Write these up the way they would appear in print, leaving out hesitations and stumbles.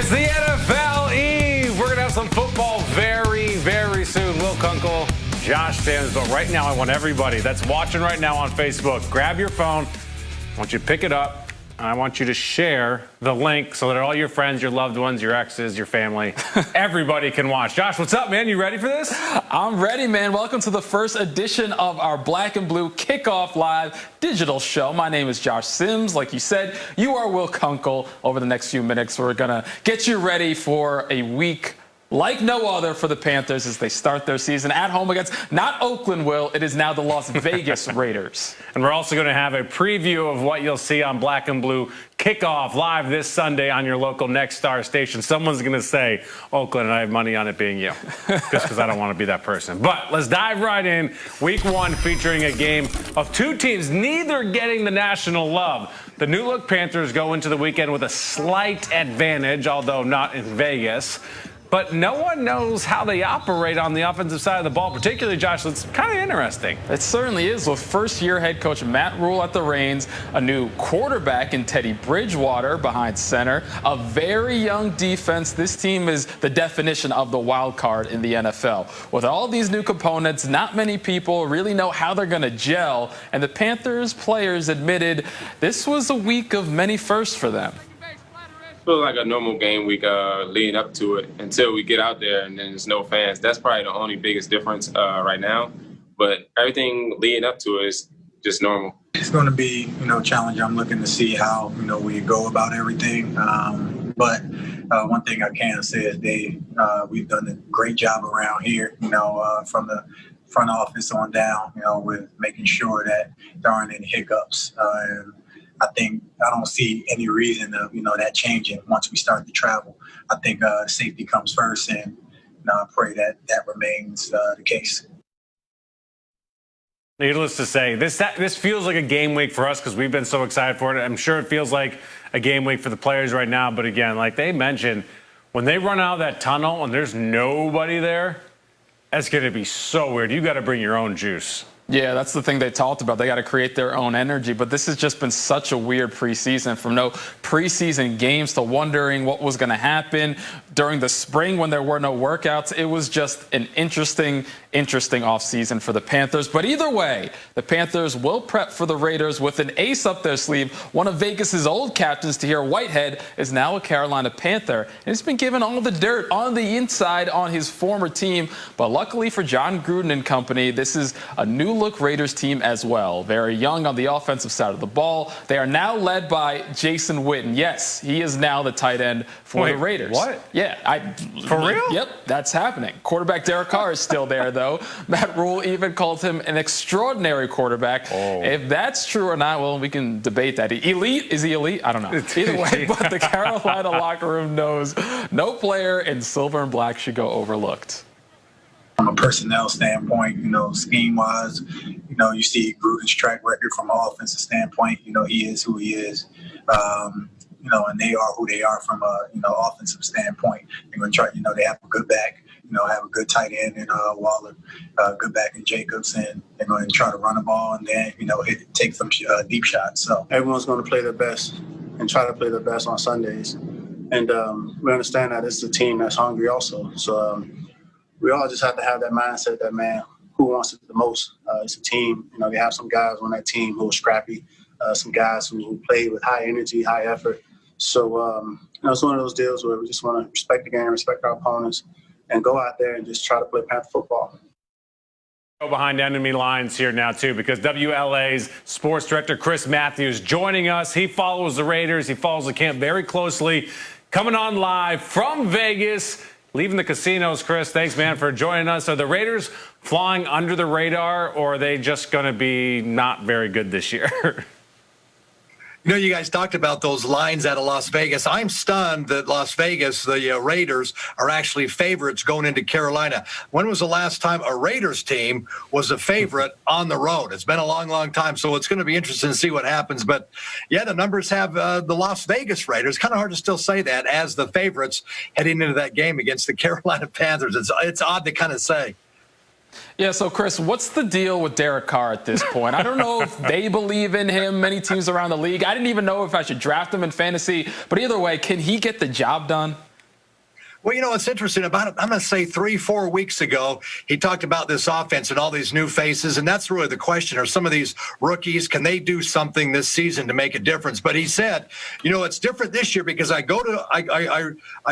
It's the NFL Eve. We're going to have some football very, very soon. Will Kunkel, Josh Sims. But right now, I want everybody that's watching right now on Facebook, grab your phone. I want you to pick it up. And I want you to share the link so that all your friends, your loved ones, your exes, your family, everybody can watch. Josh, what's up, man? You ready for this? I'm ready, man. Welcome to the first edition of our Black and Blue Kickoff Live digital show. My name is Josh Sims. Like you said, you are Will Kunkel. Over the next few minutes, we're going to get you ready for a week like no other for the Panthers as they start their season at home against not Oakland, Will. It is now the Las Vegas Raiders. And we're also going to have a preview of what you'll see on Black and Blue Kickoff Live this Sunday on your local Next Star station. Someone's going to say, Oakland, and I have money on it being you. Just because I don't want to be that person. But let's dive right in. Week one featuring a game of two teams, neither getting the national love. The new-look Panthers go into the weekend with a slight advantage, although not in Vegas. But no one knows how they operate on the offensive side of the ball, particularly, Josh. It's kind of interesting. It certainly is. With first-year head coach Matt Rule at the reins, a new quarterback in Teddy Bridgewater behind center, a very young defense. This team is the definition of the wild card in the NFL. With all these new components, not many people really know how they're going to gel. And the Panthers players admitted this was a week of many firsts for them. Feel like a normal game week leading up to it until we get out there and then there's no fans. That's probably the only biggest difference right now. But everything leading up to it is just normal. It's going to be, challenging. I'm looking to see how, we go about everything. But one thing I can say is we've done a great job around here, from the front office on down, with making sure that there aren't any hiccups. And I don't see any reason of, that changing once we start to travel. I think safety comes first, and I pray that remains the case. Needless to say, this feels like a game week for us because we've been so excited for it. I'm sure it feels like a game week for the players right now. But again, like they mentioned, when they run out of that tunnel and there's nobody there, that's going to be so weird. You got to bring your own juice. Yeah, that's the thing they talked about. They got to create their own energy. But this has just been such a weird preseason, from no preseason games to wondering what was going to happen during the spring when there were no workouts. It was just an interesting offseason for the Panthers. But either way, the Panthers will prep for the Raiders with an ace up their sleeve. One of Vegas's old captains, Tahir Whitehead, is now a Carolina Panther. And he's been given all the dirt on the inside on his former team. But luckily for John Gruden and company, this is a new look Raiders team as well. Very young on the offensive side of the ball. They are now led by Jason Witten. Yes, he is now the tight end for the Raiders. What? Yeah. For real? Yep, that's happening. Quarterback Derek Carr is still there, though. Matt Rule even called him an extraordinary quarterback. Oh. If that's true or not, well, we can debate that. Elite? Is he elite? I don't know. Either way, but the Carolina locker room knows no player in silver and black should go overlooked. From a personnel standpoint, scheme-wise, you see Gruden's track record from an offensive standpoint. He is who he is, and they are who they are from a, offensive standpoint. They're going to try, they have a good back, have a good tight end in Waller, good back in Jacobs, and they're going to try to run the ball and then, take some deep shots. So everyone's going to play their best and try to play their best on Sundays. And we understand that it's a team that's hungry also. So, we all just have to have that mindset that, man, who wants it the most? It's a team. They have some guys on that team who are scrappy, some guys who play with high energy, high effort. So, it's one of those deals where we just want to respect the game, respect our opponents, and go out there and just try to play Panther football. Go behind enemy lines here now, too, because WLA's sports director, Chris Matthews, joining us. He follows the Raiders. He follows the camp very closely. Coming on live from Vegas. Leaving the casinos, Chris. Thanks, man, for joining us. Are the Raiders flying under the radar, or are they just going to be not very good this year? You guys talked about those lines out of Las Vegas. I'm stunned that Las Vegas, the Raiders, are actually favorites going into Carolina. When was the last time a Raiders team was a favorite on the road? It's been a long, long time, so it's going to be interesting to see what happens. But, yeah, the numbers have the Las Vegas Raiders. Kind of hard to still say that as the favorites heading into that game against the Carolina Panthers. It's odd to kind of say. Yeah, so Chris, what's the deal with Derek Carr at this point? I don't know if they believe in him, many teams around the league. I didn't even know if I should draft him in fantasy. But either way, can he get the job done? Well, it's interesting. I'm going to say 3-4 weeks ago, he talked about this offense and all these new faces, and that's really the question. Are some of these rookies, can they do something this season to make a difference? But he said, it's different this year because I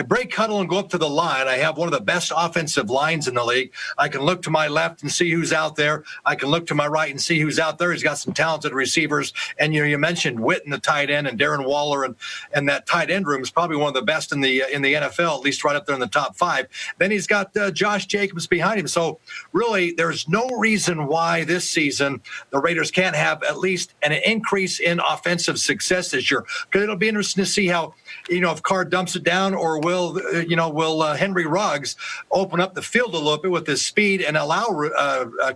break huddle and go up to the line. I have one of the best offensive lines in the league. I can look to my left and see who's out there. I can look to my right and see who's out there. He's got some talented receivers. And, you mentioned Witten, the tight end, and Darren Waller, and that tight end room is probably one of the best in the NFL, at least right up there in the top 5. Then he's got Josh Jacobs behind him. So really, there's no reason why this season the Raiders can't have at least an increase in offensive success this year. Because it'll be interesting to see how, if Carr dumps it down, or will Henry Ruggs open up the field a little bit with his speed and allow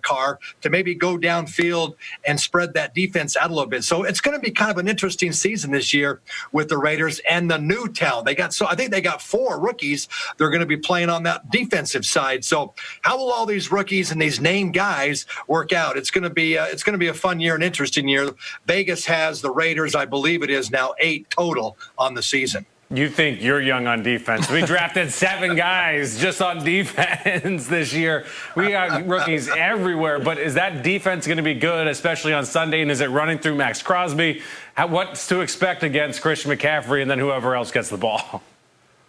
Carr to maybe go downfield and spread that defense out a little bit. So it's going to be kind of an interesting season this year with the Raiders and the new talent. I think they got 4 rookies. They're going to be playing on that defensive side. So how will all these rookies and these named guys work out? It's going to be a fun year, an interesting year. Vegas has the Raiders, I believe it is now 8 total on the season. You think you're young on defense. We drafted 7 guys just on defense this year. We got rookies everywhere. But is that defense going to be good, especially on Sunday? And is it running through Max Crosby? What's to expect against Christian McCaffrey and then whoever else gets the ball?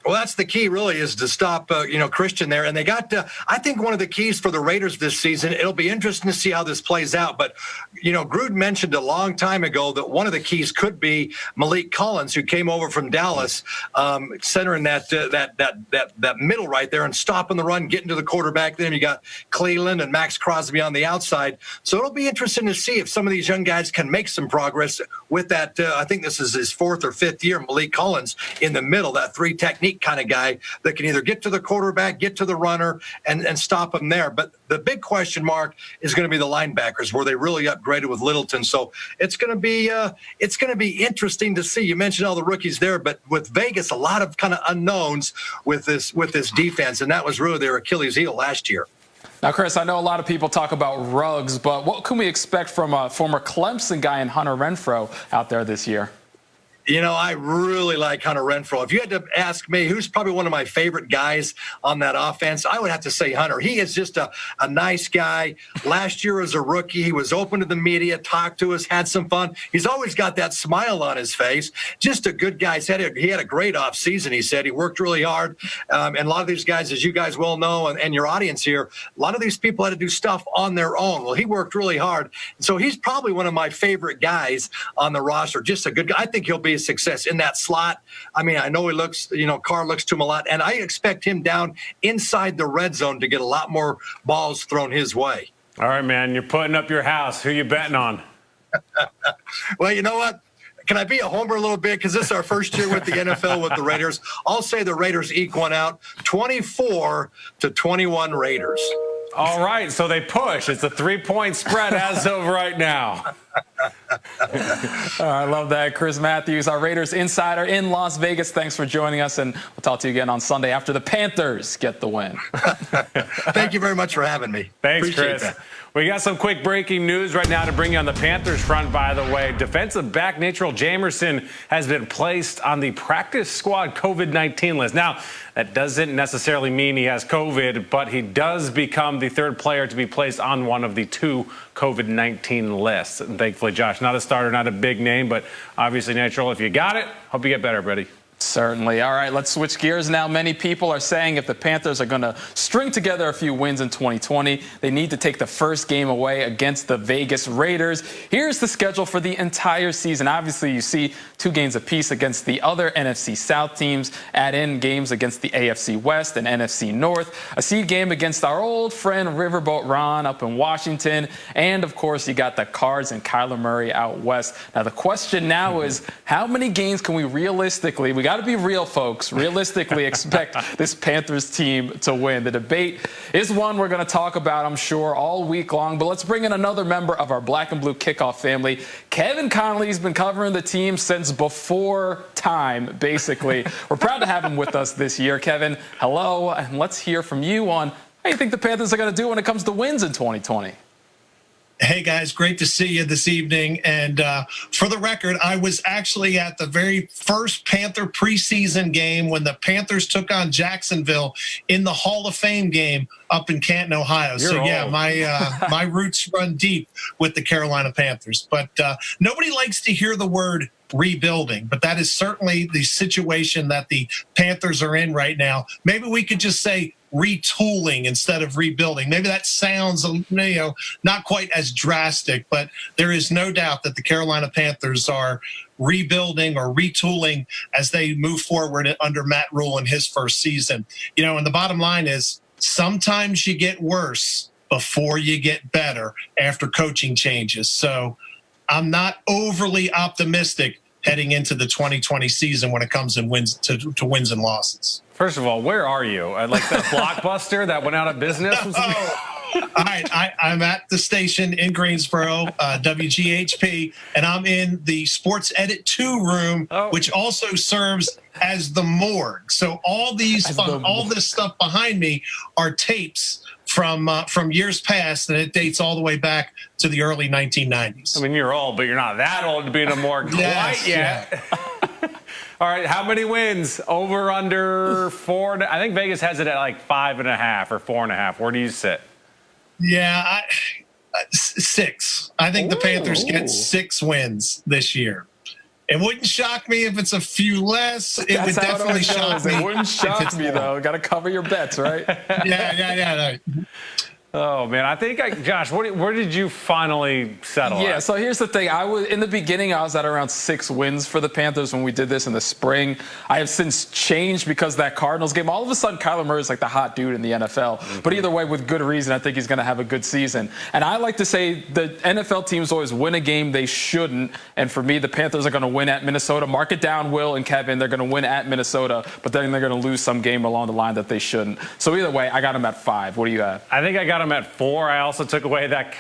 Well, that's the key, really, is to stop, Christian there. And they got, I think, one of the keys for the Raiders this season. It'll be interesting to see how this plays out. But, Gruden mentioned a long time ago that one of the keys could be Malik Collins, who came over from Dallas, centering that middle right there and stopping the run, getting to the quarterback. Then you got Cleveland and Max Crosby on the outside. So it'll be interesting to see if some of these young guys can make some progress with that. I think this is his 4th or 5th year, Malik Collins in the middle, that 3 technique kind of guy that can either get to the quarterback, get to the runner, and stop him there. But the big question mark is going to be the linebackers, where they really upgraded with Littleton. So it's going to be interesting to see. You mentioned all the rookies there, but with Vegas, a lot of kind of unknowns with this defense, and that was really their Achilles heel last year. Now, Chris, I know a lot of people talk about Ruggs, but what can we expect from a former Clemson guy in Hunter Renfro out there this year? I really like Hunter Renfro. If you had to ask me who's probably one of my favorite guys on that offense, I would have to say Hunter. He is just a nice guy. Last year as a rookie, he was open to the media, talked to us, had some fun. He's always got that smile on his face. Just a good guy. He had a great offseason, he said. He worked really hard. And a lot of these guys, as you guys well know, and your audience here, a lot of these people had to do stuff on their own. Well, he worked really hard. So he's probably one of my favorite guys on the roster. Just a good guy. I think he'll be a success in that slot. I mean, I know he looks, Carr looks to him a lot, and I expect him down inside the red zone to get a lot more balls thrown his way. All right, man, you're putting up your house. Who you betting on? Well, you know what? Can I be a homer a little bit? Because this is our first year with the NFL with the Raiders. I'll say the Raiders eke one out, 24-21 Raiders. All right, so they push. It's a 3-point spread as of right now. I love that. Chris Matthews, our Raiders insider in Las Vegas. Thanks for joining us, and we'll talk to you again on Sunday after the Panthers get the win. Thank you very much for having me. Thanks, Appreciate Chris. that. We got some quick breaking news right now to bring you on the Panthers front, by the way. Defensive back Natrell Jamerson has been placed on the practice squad COVID-19 list. Now, that doesn't necessarily mean he has COVID, but he does become the 3rd player to be placed on one of the 2 COVID-19 lists. And thankfully, Josh, not a starter, not a big name, but obviously, Natrell, if you got it, hope you get better, buddy. Certainly. All right, let's switch gears now. Many people are saying if the Panthers are going to string together a few wins in 2020, they need to take the first game away against the Vegas Raiders. Here's the schedule for the entire season. Obviously, you see 2 games apiece against the other NFC South teams. Add in games against the AFC West and NFC North. A seed game against our old friend Riverboat Ron up in Washington. And, of course, you got the Cards and Kyler Murray out west. Now, the question now is, how many games can we realistically, we got to be real, folks, realistically expect this Panthers team to win? The debate is one we're going to talk about, I'm sure, all week long. But let's bring in another member of our Black and Blue Kickoff family. Kevin Conley has been covering the team since before time, basically. We're proud to have him with us this year. Kevin, hello, and let's hear from you on how you think the Panthers are going to do when it comes to wins in 2020. Hey guys, great to see you this evening. And for the record, I was actually at the very first Panther preseason game when the Panthers took on Jacksonville in the Hall of Fame game up in Canton, Ohio. You're old. My roots run deep with the Carolina Panthers. But nobody likes to hear the word rebuilding, but that is certainly the situation that the Panthers are in right now. Maybe we could just say retooling instead of rebuilding. Maybe that sounds, not quite as drastic, but there is no doubt that the Carolina Panthers are rebuilding or retooling as they move forward under Matt Rule in his first season. And the bottom line is sometimes you get worse before you get better after coaching changes. So I'm not overly optimistic heading into the 2020 season when it comes in wins to wins and losses. First of all, where are you? Like that Blockbuster that went out of business? All right, I'm at the station in Greensboro, WGHP, and I'm in the Sports Edit 2 room, which also serves as the morgue. So all this stuff behind me are tapes from years past, and it dates all the way back to the early 1990s. I mean, you're old, but you're not that old to be in a morgue quite yet. Yeah. All right, how many wins? Over, under 4? I think Vegas has it at like 5.5 or 4.5. Where do you sit? Yeah, 6. I think the Panthers get 6 wins this year. It wouldn't shock me if it's a few less. It would definitely shock me. It wouldn't shock me, though. Got to cover your bets, right? Yeah. Oh, man. I think, Josh, where did you finally settle at? Yeah, so here's the thing. In the beginning, I was at around 6 wins for the Panthers when we did this in the spring. I have since changed because that Cardinals game, all of a sudden, Kyler Murray is like the hot dude in the NFL. Mm-hmm. But either way, with good reason, I think he's going to have a good season. And I like to say the NFL teams always win a game they shouldn't. And for me, the Panthers are going to win at Minnesota. Mark it down, Will and Kevin. They're going to win at Minnesota, but then they're going to lose some game along the line that they shouldn't. So either way, I got them at 5. What do you have? I think I got them at 4. I also took away that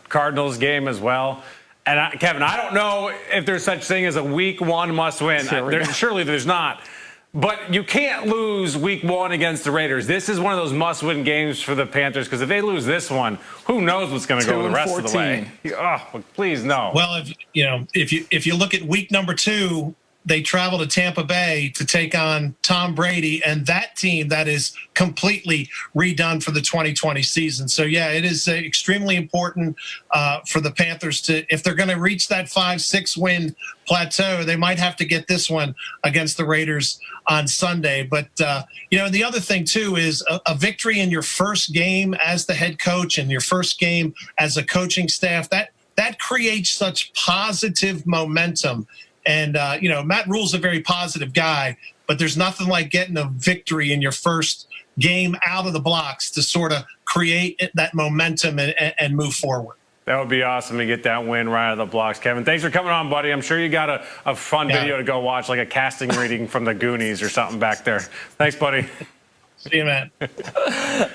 Cardinals game as well. And Kevin, I don't know if there's such thing as a week 1 must win. Surely there's not. But you can't lose week 1 against the Raiders. This is one of those must-win games for the Panthers because if they lose this one, who knows what's going to go the rest of the way? Oh, please no. Well, if you look at week number 2. They travel to Tampa Bay to take on Tom Brady and that team that is completely redone for the 2020 season. So, yeah, it is extremely important for the Panthers to, if they're going to reach that 5-6 win plateau, they might have to get this one against the Raiders on Sunday. But, the other thing, too, is a victory in your first game as the head coach and your first game as a coaching staff, that creates such positive momentum. And, Matt Rule's a very positive guy, but there's nothing like getting a victory in your first game out of the blocks to sort of create that momentum and move forward. That would be awesome to get that win right out of the blocks. Kevin, thanks for coming on, buddy. I'm sure you got a fun video to go watch, like a casting reading from the Goonies or something back there. Thanks, buddy. See you, man.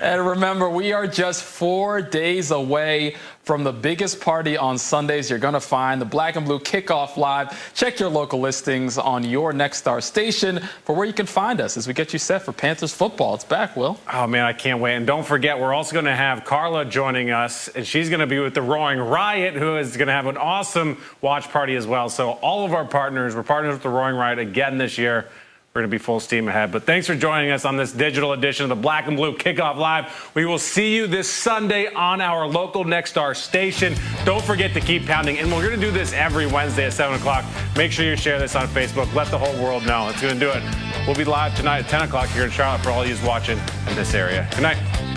And remember, we are just 4 days away from the biggest party on Sundays you're going to find, the Black and Blue Kickoff Live. Check your local listings on your Next Star station for where you can find us as we get you set for Panthers football. It's back, Will. Oh, man, I can't wait. And don't forget, we're also going to have Carla joining us, and she's going to be with the Roaring Riot, who is going to have an awesome watch party as well. So all of our partners, we're partners with the Roaring Riot again this year. We're going to be full steam ahead. But thanks for joining us on this digital edition of the Black and Blue Kickoff Live. We will see you this Sunday on our local Next Star station. Don't forget to keep pounding. And we're going to do this every Wednesday at 7 o'clock. Make sure you share this on Facebook. Let the whole world know. It's going to do it. We'll be live tonight at 10 o'clock here in Charlotte for all of you watching in this area. Good night.